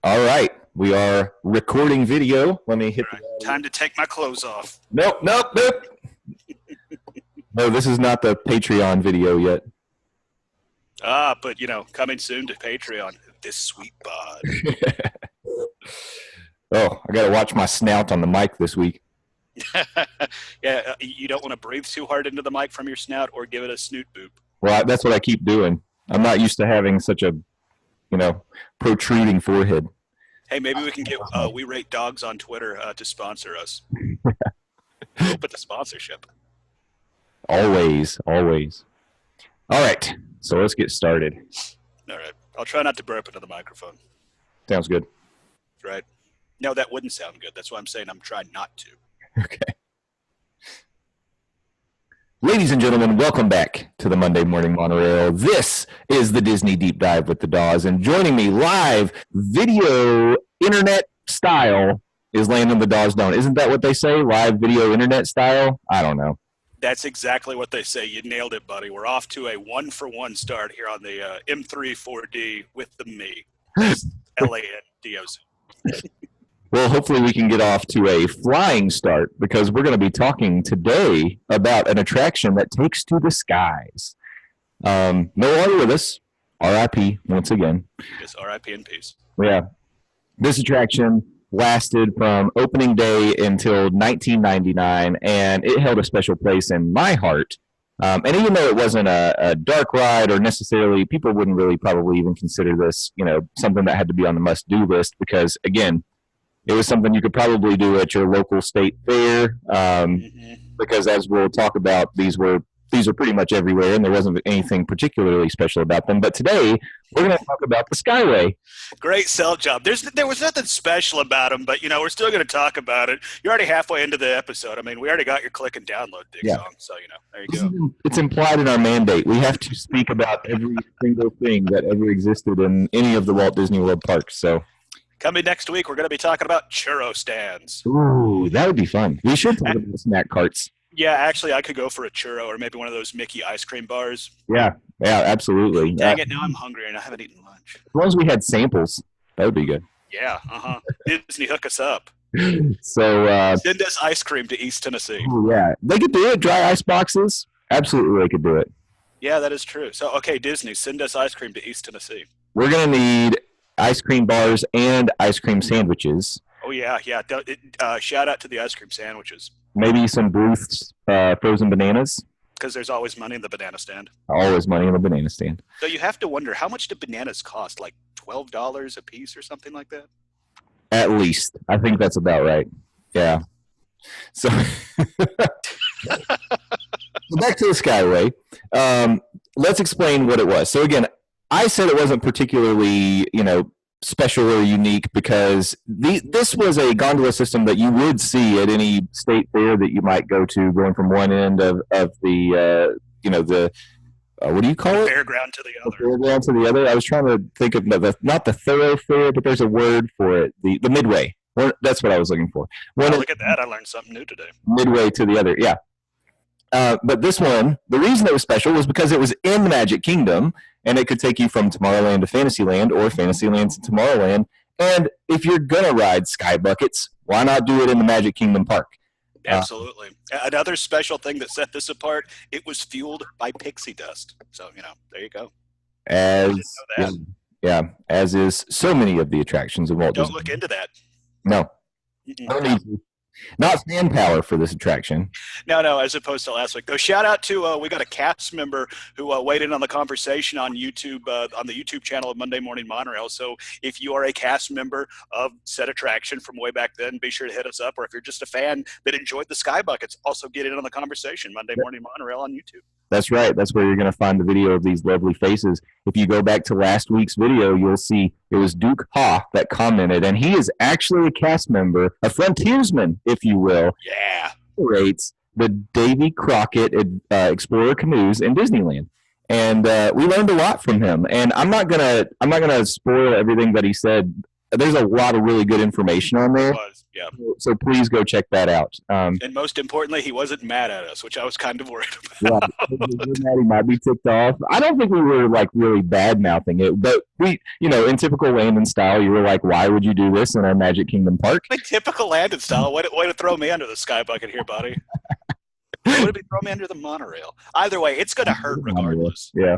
All right, we are recording video. Let me hit right. Time to take my clothes off. Nope. No, this is not the Patreon video yet. But coming soon to Patreon, this sweet bod. Oh, I got to watch my snout on the mic this week. Yeah, you don't want to breathe too hard into the mic from your snout or give it a snoot boop. Well, that's what I keep doing. I'm not used to having such a, protruding forehead. Hey, maybe we can get We Rate Dogs on Twitter to sponsor us. Open the sponsorship. Always. All right, so let's get started. All right. I'll try not to burp into the microphone. Sounds good. Right. No, that wouldn't sound good. That's why I'm saying I'm trying not to. Okay. Ladies and gentlemen, welcome back to the Monday Morning Monorail. This is the Disney Deep Dive with the Daws, and joining me live, video, internet style, is Landon the Daws Down. Isn't that what they say? Live video, internet style? I don't know. That's exactly what they say. You nailed it, buddy. We're off to a 1-for-1 start here on the M34D with the me. Landoc. Well, hopefully we can get off to a flying start because we're going to be talking today about an attraction that takes to the skies. No longer with us. R.I.P. once again. Yes, R.I.P. in peace. Yeah. This attraction lasted from opening day until 1999, and it held a special place in my heart. And even though it wasn't a dark ride or necessarily, people wouldn't really probably even consider this, something that had to be on the must-do list because, again, it was something you could probably do at your local state fair because, as we'll talk about, these are pretty much everywhere, and there wasn't anything particularly special about them. But today, we're going to talk about the Skyway. Great sell job. There was nothing special about them, but, we're still going to talk about it. You're already halfway into the episode. I mean, we already got your click and download dig song, so, there you go. It's implied in our mandate. We have to speak about every single thing that ever existed in any of the Walt Disney World parks, so... Coming next week, we're going to be talking about churro stands. Ooh, that would be fun. We should talk about snack carts. Yeah, actually, I could go for a churro or maybe one of those Mickey ice cream bars. Yeah, absolutely. Dang it, now I'm hungry and I haven't eaten lunch. As long as we had samples, that would be good. Yeah, Disney, hook us up. So send us ice cream to East Tennessee. Yeah, they could do it. Dry ice boxes. Absolutely, they could do it. Yeah, that is true. So, okay, Disney, send us ice cream to East Tennessee. We're going to need ice cream bars and ice cream sandwiches. Oh, yeah. Shout out to the ice cream sandwiches. Maybe some Booth's frozen bananas. Because there's always money in the banana stand. Always money in the banana stand. So you have to wonder, how much do bananas cost? Like $12 a piece or something like that? At least. I think that's about right. Yeah. So back to the Skyway. Let's explain what it was. So again, I said it wasn't particularly, special or unique because this was a gondola system that you would see at any state fair that you might go to, going from one end of the, what do you call it? Fairground to the other. Fairground to the other. I was trying to think of not the thoroughfare, but there's a word for it. The midway. That's what I was looking for. Look at that. I learned something new today. Midway to the other. Yeah. But this one, the reason it was special was because it was in the Magic Kingdom, and it could take you from Tomorrowland to Fantasyland or Fantasyland to Tomorrowland. And if you're going to ride Sky Buckets, why not do it in the Magic Kingdom Park? Absolutely. Another special thing that set this apart, it was fueled by pixie dust. So, there you go. As is so many of the attractions of Walt Disney. Don't look into that. No. Not fan power for this attraction. No, as opposed to last week. Though, shout out to, we got a cast member who weighed in on the conversation on YouTube, on the YouTube channel of Monday Morning Monorail. So if you are a cast member of said attraction from way back then, be sure to hit us up. Or if you're just a fan that enjoyed the Sky Buckets, also get in on the conversation, Monday Morning Monorail on YouTube. That's right. That's where you're going to find the video of these lovely faces. If you go back to last week's video, you'll see it was Duke Ha that commented, and he is actually a cast member, a frontiersman, if you will. Yeah. Rates the Davy Crockett Explorer canoes in Disneyland, and we learned a lot from him. And I'm not gonna spoil everything that he said. There's a lot of really good information on there. Yeah. So please go check that out. And most importantly, he wasn't mad at us, which I was kind of worried about. Yeah, he might be ticked off. I don't think we were like really bad mouthing it, but we, in typical Landon style, you were like, "Why would you do this in our Magic Kingdom park?" Like typical Landon style. Way to throw me under the sky bucket here, buddy. Would it be throw me under the monorail? Either way, it's going to hurt regardless. Yeah.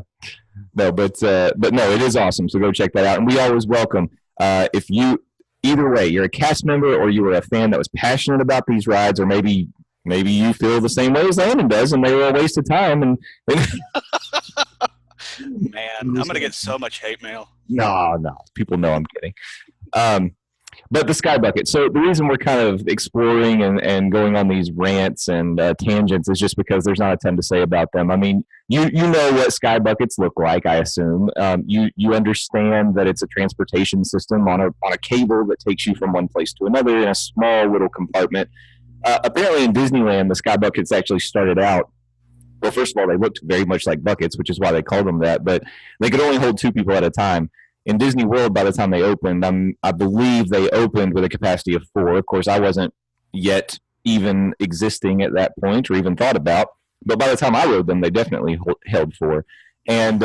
No, but no, it is awesome. So go check that out. And we always welcome if you either way, you're a cast member or you were a fan that was passionate about these rides, or maybe you feel the same way as Landon does, and they were a waste of time. And man, I'm going to get so much hate mail. No, people know I'm kidding. But the Sky Bucket. So the reason we're kind of exploring and going on these rants and tangents is just because there's not a ton to say about them. I mean, you know what Sky Buckets look like, I assume. You understand that it's a transportation system on a cable that takes you from one place to another in a small little compartment. Apparently in Disneyland, the Sky Buckets actually started out. Well, first of all, they looked very much like buckets, which is why they called them that. But they could only hold 2 people at a time. In Disney World, by the time they opened, I believe they opened with a capacity of 4. Of course, I wasn't yet even existing at that point or even thought about. But by the time I rode them, they definitely held 4. And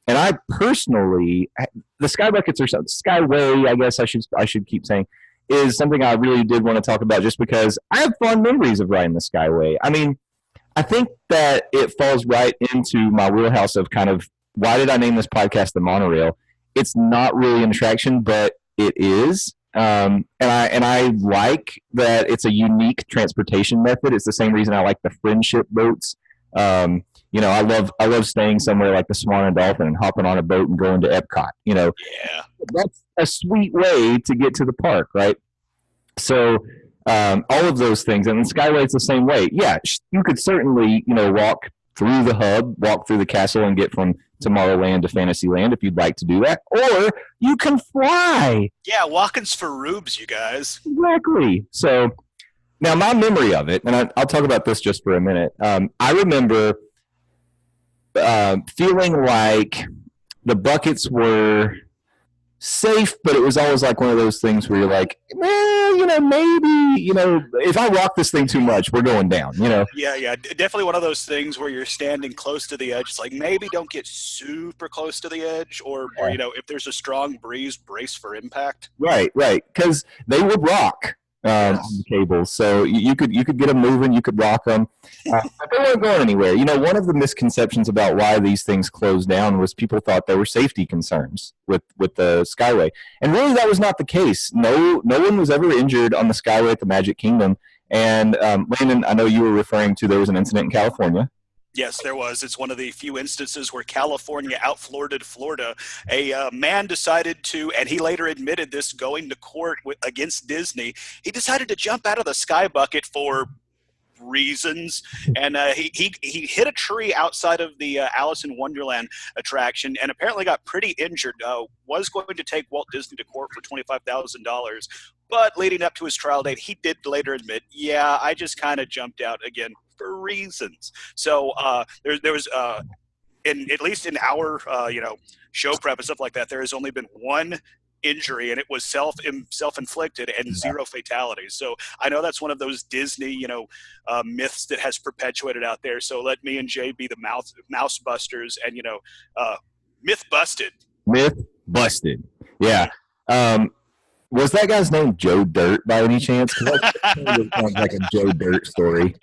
I personally, the Sky Buckets or Skyway, I guess I should keep saying, is something I really did want to talk about just because I have fond memories of riding the Skyway. I mean, I think that it falls right into my wheelhouse of kind of why did I name this podcast The Monorail? It's not really an attraction, but it is. And I like that it's a unique transportation method. It's the same reason I like the friendship boats. I love staying somewhere like the Swan and Dolphin and hopping on a boat and going to Epcot. Yeah, that's a sweet way to get to the park, right? So all of those things, and Skyway is the same way. Yeah, you could certainly walk through the hub, walk through the castle, and get from Tomorrowland to Fantasyland if you'd like to do that, or you can fly. Yeah, walking's for rubes, you guys. Exactly. So now my memory of it, and I'll talk about this just for a minute. I remember feeling like the buckets were safe, but it was always like one of those things where you're like, maybe, if I rock this thing too much, we're going down, Yeah, definitely one of those things where you're standing close to the edge. It's like maybe don't get super close to the edge, or if there's a strong breeze, brace for impact. Right, because they would rock on the cables, so you could get them moving, you could rock them, but they weren't going anywhere. One of the misconceptions about why these things closed down was people thought there were safety concerns with the Skyway, and really that was not the case. No one was ever injured on the Skyway at the Magic Kingdom. And Landon, I know you were referring to there was an incident in California. Yes, there was. It's one of the few instances where California out-Florida'd Florida. A man decided to, and he later admitted this going to court against Disney, he decided to jump out of the Sky Bucket for reasons, and he hit a tree outside of the Alice in Wonderland attraction and apparently got pretty injured. Was going to take Walt Disney to court for $25,000, but leading up to his trial date, he did later admit, yeah, I just kind of jumped out again for reasons. So there was at least in our show prep and stuff like that, there has only been one injury, and it was self-inflicted and 0 fatalities. So I know that's one of those Disney myths that has perpetuated out there. So let me and Jay be the mouse busters, and myth busted. Myth busted. Yeah. Was that guy's name Joe Dirt by any chance? Because that sounds like a Joe Dirt story.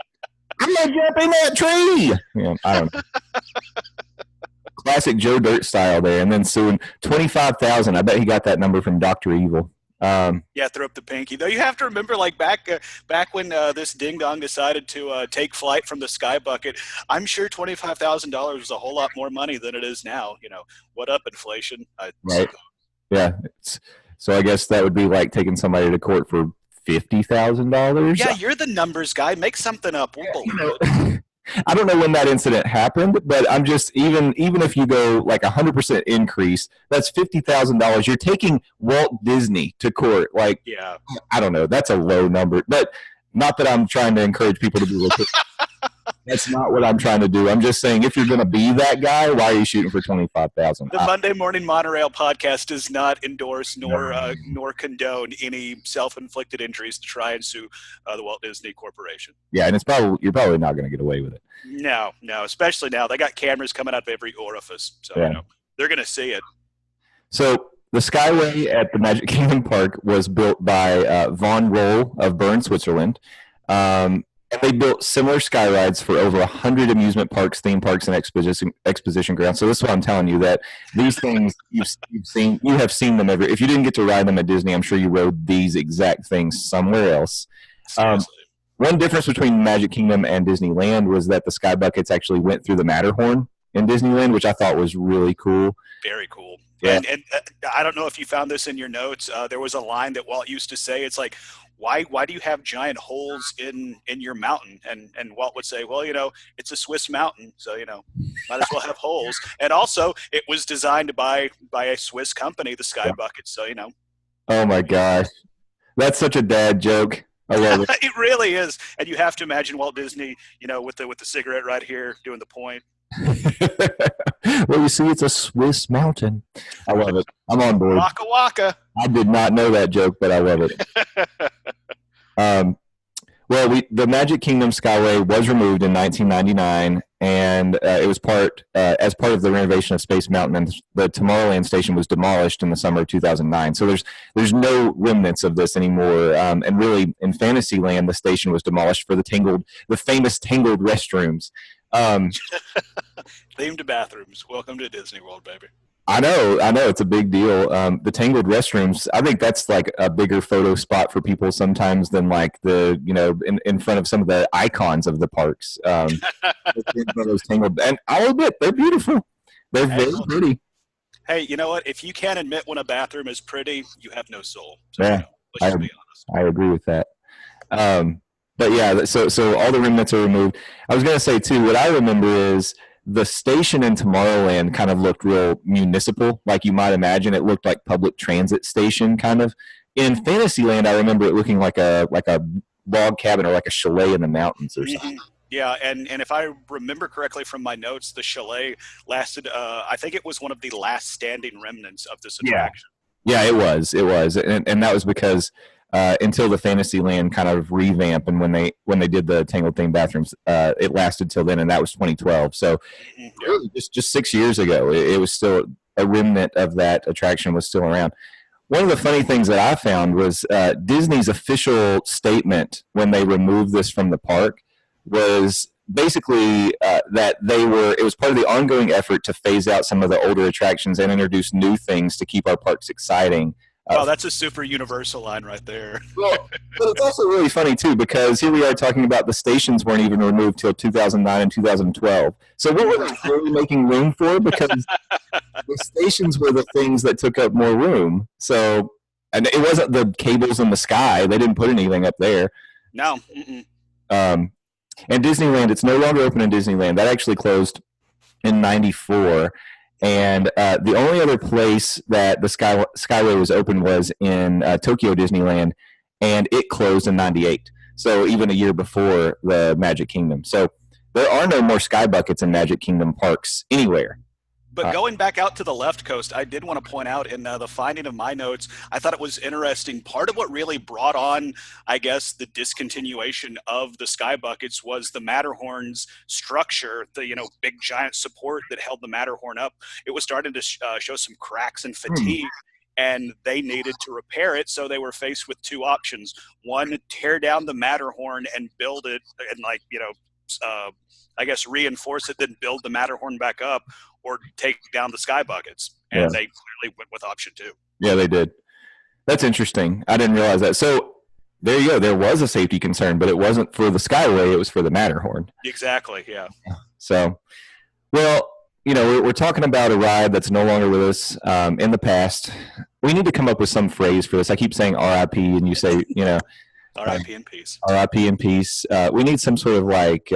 I'm not jumping that tree. Yeah, I don't know. Classic Joe Dirt style there, and then soon 25,000. I bet he got that number from Dr. Evil. Yeah, throw up the pinky. Though you have to remember, like back when this ding dong decided to take flight from the Sky Bucket, I'm sure $25,000 was a whole lot more money than it is now. What up, inflation? Right. Yeah. So I guess that would be like taking somebody to court for $50,000. Yeah, you're the numbers guy. Make something up. We'll believe it. I don't know when that incident happened, but I'm just even if you go like 100% increase, that's $50,000. You're taking Walt Disney to court. Like, yeah, I don't know. That's a low number, but not that I'm trying to encourage people to be litigious. That's not what I'm trying to do. I'm just saying, if you're going to be that guy, why are you shooting for 25,000? The Monday Morning Monorail podcast does not endorse nor condone any self-inflicted injuries to try and sue the Walt Disney Corporation. Yeah, and you're probably not going to get away with it. No, especially now. They got cameras coming out of every orifice, so they're going to see it. So the Skyway at the Magic Kingdom Park was built by Von Roll of Bern, Switzerland. And they built similar sky rides for over 100 amusement parks, theme parks, and exposition grounds. So this is what I'm telling you, that these things you have seen them every. If you didn't get to ride them at Disney, I'm sure you rode these exact things somewhere else. One difference between Magic Kingdom and Disneyland was that the sky buckets actually went through the Matterhorn in Disneyland, which I thought was really cool. Very cool. Yeah. And I don't know if you found this in your notes. There was a line that Walt used to say. It's like, why do you have giant holes in your mountain? And Walt would say, well, it's a Swiss mountain, so might as well have holes. And also, it was designed by a Swiss company, the Sky Bucket. So Oh my gosh, that's such a dad joke. I love it. It really is. And you have to imagine Walt Disney, with the cigarette right here doing the point. Well, you see, it's a Swiss mountain. I love it. I'm on board. Waka waka. I did not know that joke, but I love it. Well, the Magic Kingdom Skyway was removed in 1999, and it was as part of the renovation of Space Mountain, and the Tomorrowland station was demolished in the summer of 2009. So there's no remnants of this anymore. And really, in Fantasyland, the station was demolished for the famous Tangled restrooms. Themed bathrooms. Welcome to Disney World, baby. I know, it's a big deal. The Tangled restrooms, I think that's like a bigger photo spot for people sometimes than like in front of some of the icons of the parks. Those Tangled, and I'll admit, they're beautiful. They're very pretty. Hey, you know what? If you can't admit when a bathroom is pretty, you have no soul. So, yeah, let's be honest. I agree with that. But yeah, so all the remnants are removed. I was going to say, too, what I remember is the station in Tomorrowland kind of looked real municipal, like you might imagine. It looked like public transit station, kind of. In Fantasyland, I remember it looking like a log cabin or like a chalet in the mountains or something. Yeah, and if I remember correctly from my notes, the chalet lasted, I think it was one of the last standing remnants of this attraction. Yeah, it was. And that was because until the Fantasyland kind of revamp, and when they did the Tangled themed bathrooms, it lasted till then, and that was 2012. So really just 6 years ago, it was still a remnant of that attraction was still around. One of the funny things that I found was Disney's official statement when they removed this from the park was basically that it was part of the ongoing effort to phase out some of the older attractions and introduce new things to keep our parks exciting. Wow, that's a super universal line right there. Well, but it's also really funny, too, because here we are talking about the stations weren't even removed till 2009 and 2012. So what were they really making room for? Because the stations were the things that took up more room. So, and it wasn't the cables in the sky. They didn't put anything up there. No. And Disneyland, it's no longer open in Disneyland. That actually closed in 94. And the only other place that the Skyway was open was in Tokyo Disneyland, and it closed in 98. So even a year before the Magic Kingdom. So there are no more sky buckets in Magic Kingdom parks anywhere. But going back out to the left coast, I did want to point out in the finding of my notes, I thought it was interesting. Part of what really brought on, I guess, the discontinuation of the sky buckets was the Matterhorn's structure, the big giant support that held the Matterhorn up. It was starting to show some cracks and fatigue. And they needed to repair it, so they were faced with two options. One, tear down the Matterhorn and build it and I guess reinforce it, then build the Matterhorn back up, or take down the sky buckets. And they clearly went with option 2. Yeah, they did. That's interesting. I didn't realize that. So there you go. There was a safety concern, but it wasn't for the Skyway. It was for the Matterhorn. Exactly, yeah. So, well, we're talking about a ride that's no longer with us. In the past, we need to come up with some phrase for this. I keep saying RIP, and you say, RIP in peace. RIP in peace. We need some sort of like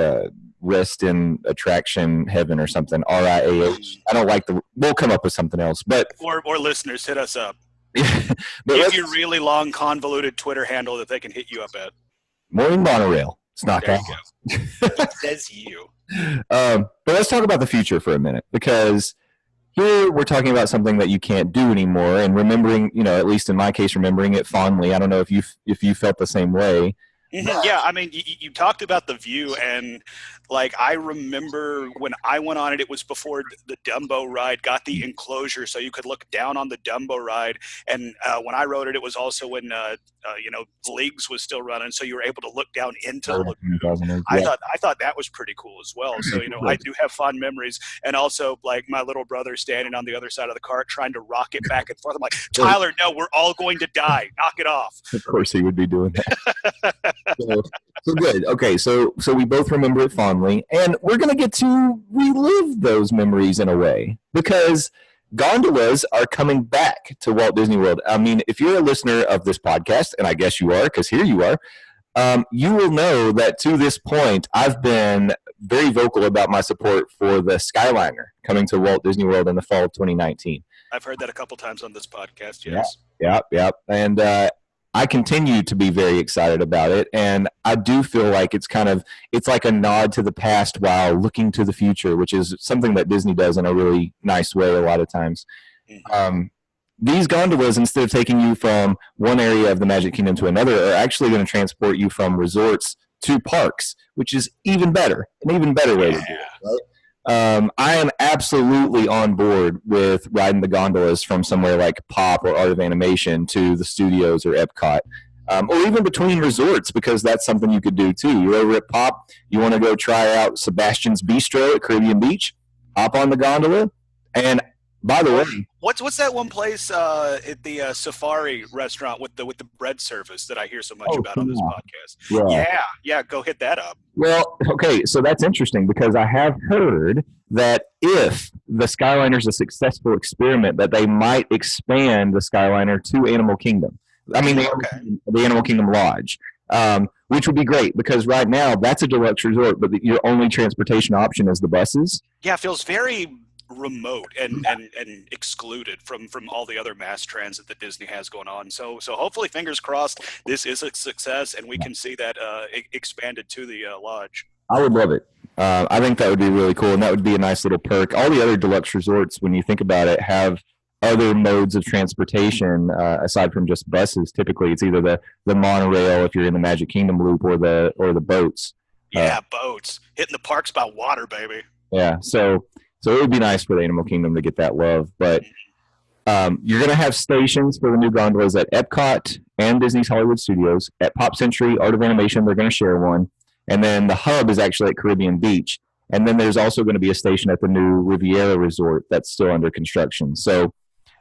rest in attraction heaven or something. RIAH. I don't like we'll come up with something else. But or listeners, hit us up. But give your really long, convoluted Twitter handle that they can hit you up at. Morning Monorail. It's not There that. you go. Says you. But let's talk about the future for a minute, because here we're talking about something that you can't do anymore, and remembering, at least in my case, remembering it fondly. I don't know if you felt the same way. Yeah, I mean, you talked about the view, and like I remember when I went on it, it was before the Dumbo ride got the enclosure, so you could look down on the Dumbo ride. And when I rode it, it was also when Leagues was still running, so you were able to look down into the lagoon. I thought that was pretty cool as well. So I do have fond memories, and also like my little brother standing on the other side of the cart trying to rock it back and forth. I'm like, Tyler, no, we're all going to die. Knock it off. Of course, he would be doing that. So good. Okay, so we both remember it fondly, and we're going to get to relive those memories in a way, because gondolas are coming back to Walt Disney World. I mean, if you're a listener of this podcast, and I guess you are, because here you are, you will know that to this point, I've been very vocal about my support for the Skyliner coming to Walt Disney World in the fall of 2019. I've heard that a couple times on this podcast, yes. Yeah. And I continue to be very excited about it, and I do feel like it's like a nod to the past while looking to the future, which is something that Disney does in a really nice way a lot of times. These gondolas, instead of taking you from one area of the Magic Kingdom to another, are actually going to transport you from resorts to parks, which is an even better way to do it. Right? I am absolutely on board with riding the gondolas from somewhere like Pop or Art of Animation to the studios or Epcot, or even between resorts, because that's something you could do too. You're over at Pop, you want to go try out Sebastian's Bistro at Caribbean Beach, hop on the gondola, and by the way, what's that one place at the Safari restaurant with the bread service that I hear so much about on this podcast? Yeah, go hit that up. Well, okay, so that's interesting, because I have heard that if the Skyliner is a successful experiment, that they might expand the Skyliner to Animal Kingdom. I mean, the Animal Kingdom Lodge, which would be great, because right now that's a deluxe resort, but your only transportation option is the buses. Yeah, it feels very remote and excluded from all the other mass transit that Disney has going on. So hopefully, fingers crossed, this is a success and we can see that expanded to the lodge. I would love it. I think that would be really cool, and that would be a nice little perk. All the other deluxe resorts, when you think about it, have other modes of transportation aside from just buses. Typically, it's either the monorail if you're in the Magic Kingdom loop, or the boats. Yeah, boats hitting the parks by water, baby. Yeah, so it would be nice for the Animal Kingdom to get that love. But you're going to have stations for the new gondolas at Epcot and Disney's Hollywood Studios. At Pop Century, Art of Animation, they're going to share one. And then the hub is actually at Caribbean Beach. And then there's also going to be a station at the new Riviera Resort that's still under construction. So,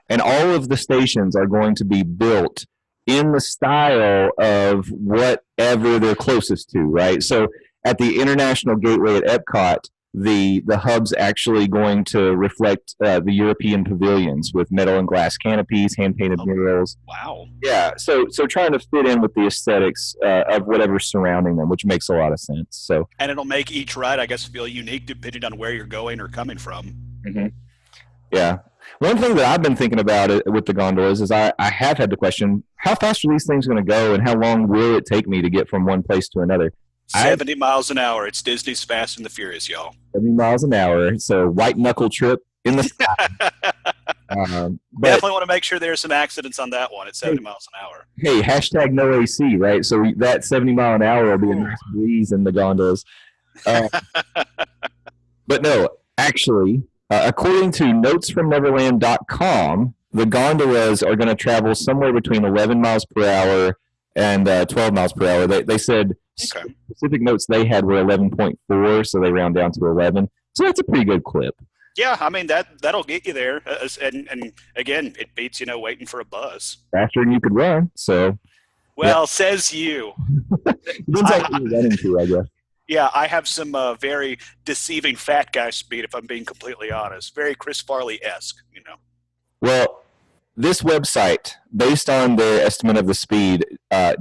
and all of the stations are going to be built in the style of whatever they're closest to, right? So at the International Gateway at Epcot, the hub's actually going to reflect the European pavilions with metal and glass canopies, hand-painted murals. Wow. Yeah, so trying to fit in with the aesthetics of whatever's surrounding them, which makes a lot of sense. So, and it'll make each ride, I guess, feel unique depending on where you're going or coming from. Mm-hmm. Yeah. One thing that I've been thinking about with the gondolas is I have had the question, how fast are these things going to go, and how long will it take me to get from one place to another? 70 miles an hour. It's Disney's Fast and the Furious, y'all. 70 miles an hour. So white knuckle trip in the sky. Definitely want to make sure there's some accidents on that one at 70 miles an hour. Hey, hashtag no AC, right? So that 70 mile an hour will be a nice breeze in the gondolas. But no, actually, according to notesfromneverland.com, the gondolas are going to travel somewhere between 11 miles per hour and 12 miles per hour. They said specific notes they had were 11.4, so they round down to 11. So that's a pretty good clip. Yeah, I mean, that'll get you there. And again, it beats, waiting for a bus. Faster than you could run, so. Well, says you. Depends on who you're running to, I guess. Yeah, I have some very deceiving fat guy speed, if I'm being completely honest. Very Chris Farley-esque, Well, this website, based on their estimate of the speed,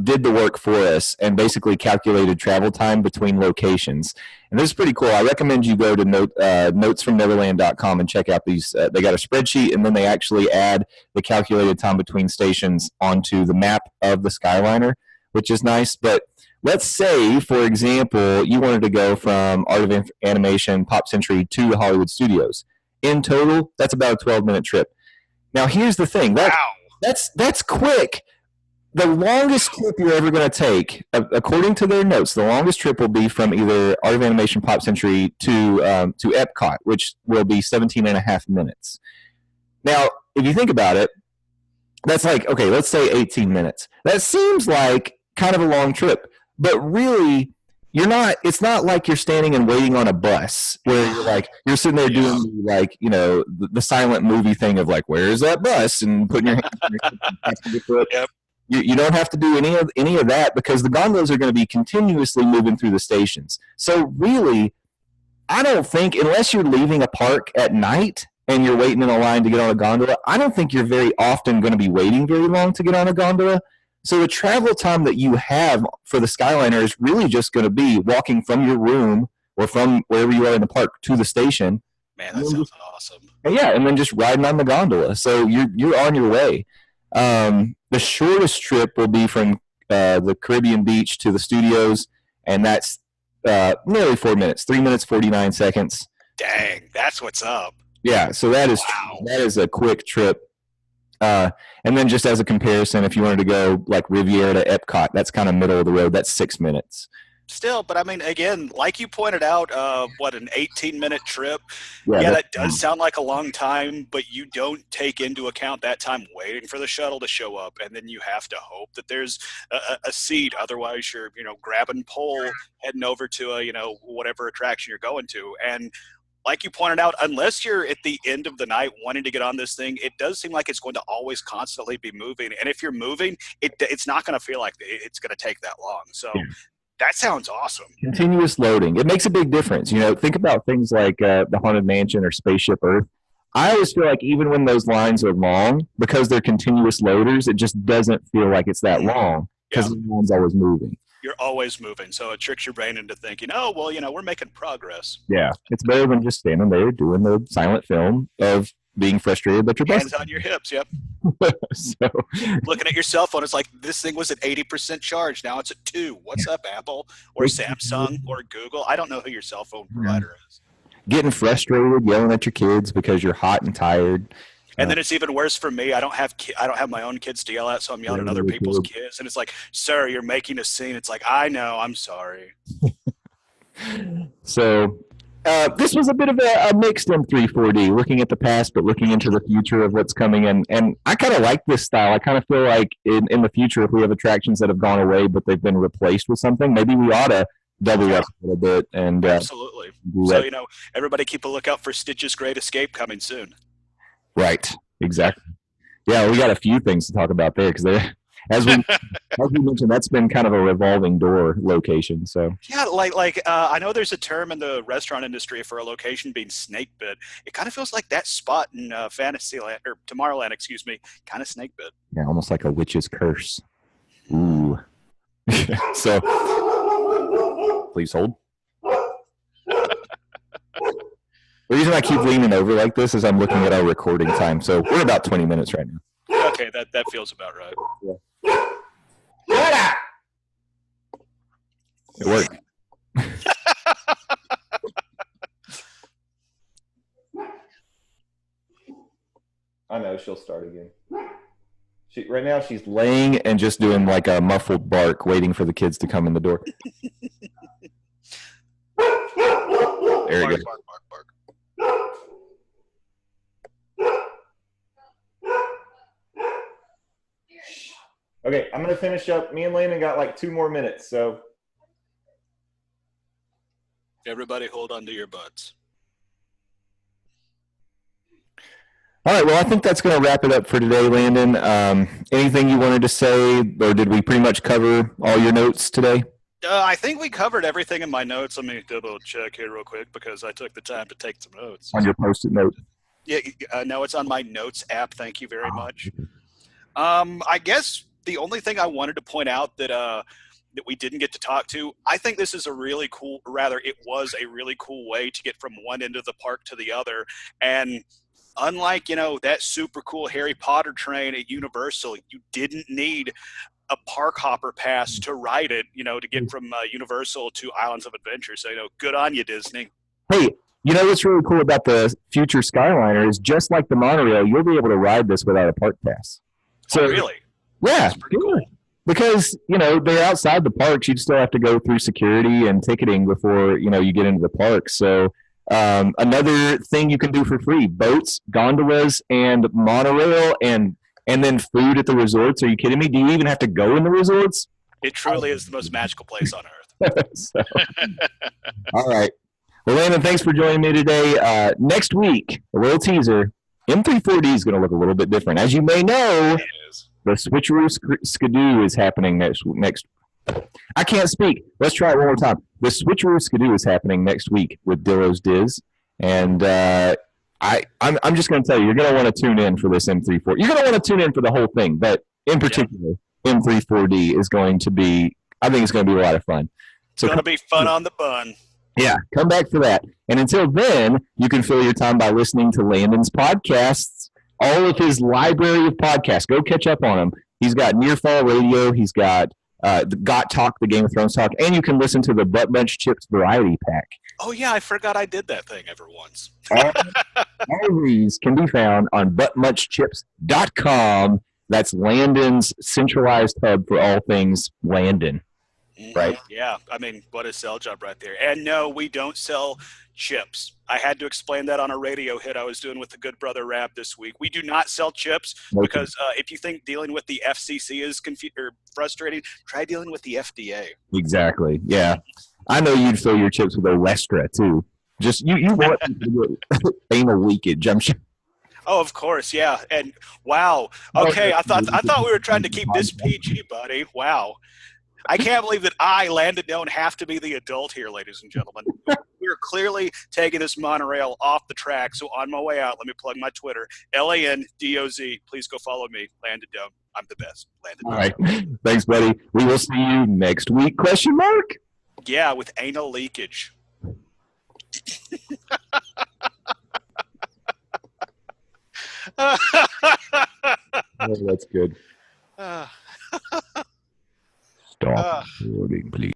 did the work for us and basically calculated travel time between locations. And this is pretty cool. I recommend you go to notesfromneverland.com and check out these. They got a spreadsheet, and then they actually add the calculated time between stations onto the map of the Skyliner, which is nice. But let's say, for example, you wanted to go from Art of Animation, Pop Century to the Hollywood Studios. In total, that's about a 12-minute trip. Now, here's the thing. That's quick. The longest trip you're ever going to take, according to their notes, the longest trip will be from either Art of Animation Pop Century to Epcot, which will be 17 and a half minutes. Now, if you think about it, that's like, okay, let's say 18 minutes. That seems like kind of a long trip, but really, it's not like you're standing and waiting on a bus where you're sitting there doing the silent movie thing of like, where's that bus? And putting your hands on your foot. Yep. You don't have to do any of that because the gondolas are going to be continuously moving through the stations. So really, I don't think, unless you're leaving a park at night and you're waiting in a line to get on a gondola, I don't think you're very often going to be waiting very long to get on a gondola. So the travel time that you have for the Skyliner is really just going to be walking from your room or from wherever you are in the park to the station. Man, that sounds awesome. And then just riding on the gondola. So you're on your way. The shortest trip will be from the Caribbean beach to the studios, and that's nearly 4 minutes, 3 minutes, 49 seconds. Dang, that's what's up. Yeah, so that is a quick trip. And then just as a comparison, if you wanted to go like Riviera to Epcot, that's kind of middle of the road. That's 6 minutes. Still, but I mean, again, like you pointed out, an 18-minute trip. Yeah, that does sound like a long time, but you don't take into account that time waiting for the shuttle to show up, and then you have to hope that there's a seat. Otherwise, you're grabbing pole, heading over to whatever attraction you're going to, and like you pointed out, unless you're at the end of the night wanting to get on this thing, it does seem like it's going to always constantly be moving. And if you're moving, it's not going to feel like it's going to take that long. So. Yeah. That sounds awesome. Continuous loading. It makes a big difference. Think about things like the Haunted Mansion or Spaceship Earth. I always feel like even when those lines are long, because they're continuous loaders, it just doesn't feel like it's that long because the line's always moving. You're always moving, so it tricks your brain into thinking, we're making progress. Yeah, it's better than just standing there doing the silent film of being frustrated that your hands on your hips. Yep. So looking at your cell phone, it's like this thing was at 80% charge. Now it's at 2. What's up, Apple or Samsung or Google? I don't know who your cell phone provider is. Getting frustrated, yelling at your kids because you're hot and tired. And then it's even worse for me. I don't have my own kids to yell at, so I'm yelling at other people's kids. And it's like, sir, you're making a scene. It's like, I know, I'm sorry. So this was a bit of a mixed M34D, looking at the past, but looking into the future of what's coming in. And I kind of like this style. I kind of feel like in the future, if we have attractions that have gone away, but they've been replaced with something, maybe we ought to double up a little bit. And absolutely. So, everybody keep a lookout for Stitch's Great Escape coming soon. Right. Exactly. Yeah, we got a few things to talk about there because as we mentioned, that's been kind of a revolving door location. So yeah, like I know there's a term in the restaurant industry for a location being snake bit. It kind of feels like that spot in Fantasyland or Tomorrowland, excuse me, kind of snake bit. Yeah, almost like a witch's curse. Ooh. So please hold. The reason I keep leaning over like this is I'm looking at our recording time. So we're about 20 minutes right now. Okay, that feels about right. Yeah. Shut up! It worked. I know, she'll start again. Right now she's laying and just doing like a muffled bark, waiting for the kids to come in the door. There you go. Bark. Okay, I'm going to finish up. Me and Landon got like 2 more minutes, so. Everybody hold on to your butts. All right, well, I think that's going to wrap it up for today, Landon. Anything you wanted to say, or did we pretty much cover all your notes today? I think we covered everything in my notes. Let me double check here real quick because I took the time to take some notes. On your Post-it note? Yeah, no, it's on my notes app. Thank you very much. I guess the only thing I wanted to point out that we didn't get to talk to, I think this is a really cool, rather it was a really cool way to get from one end of the park to the other. And unlike, that super cool Harry Potter train at Universal, you didn't need a park hopper pass to ride it, to get from Universal to Islands of Adventure. So, good on you, Disney. Hey, you know what's really cool about the future Skyliner is just like the monorail, you'll be able to ride this without a park pass. So, really? Yeah. That's pretty cool. Because, they're outside the parks. You'd still have to go through security and ticketing before, you get into the park. So another thing you can do for free, boats, gondolas, and monorail, and then food at the resorts. Are you kidding me? Do you even have to go in the resorts? It truly is the most magical place on earth. So, all right. Well, Landon, thanks for joining me today. Next week, a little teaser, M34D is going to look a little bit different. As you may know, the Switcheroo Skidoo is happening next. I can't speak. Let's try it one more time. The Switcheroo Skidoo is happening next week with Dillo's Diz, and I'm just going to tell you, you're going to want to tune in for this M34. You're going to want to tune in for the whole thing, but in particular, M34D is going to be. I think it's going to be a lot of fun. So it's going to be fun on the bun. Yeah, come back for that. And until then, you can fill your time by listening to Landon's podcasts, all of his library of podcasts. Go catch up on him. He's got Near Fall Radio. He's got the Got Talk, the Game of Thrones Talk, and you can listen to the Butt Bunch Chips Variety Pack. Oh, yeah, I forgot I did that thing ever once. all of these can be found on buttmunchchips.com. That's Landon's centralized hub for all things Landon. Right. Yeah. I mean, what a sell job right there. And no, we don't sell chips. I had to explain that on a radio hit I was doing with the Good Brother Rap this week. We do not sell chips because if you think dealing with the FCC is frustrating, try dealing with the FDA. Exactly. Yeah. I know you'd fill your chips with Olestra too. Just you want anal leakage, I'm sure. Oh, of course, yeah. And wow. Okay, I thought we were trying to keep this PG, buddy. Wow. I can't believe that I, Landon, don't have to be the adult here, ladies and gentlemen. We're clearly taking this monorail off the track. So on my way out, let me plug my Twitter, LANDOZ. Please go follow me, Landon Doan. I'm the best. Landon. All right. Thanks, buddy. We will see you next week, ? Yeah, with anal leakage. Oh, that's good. Stop recording, please.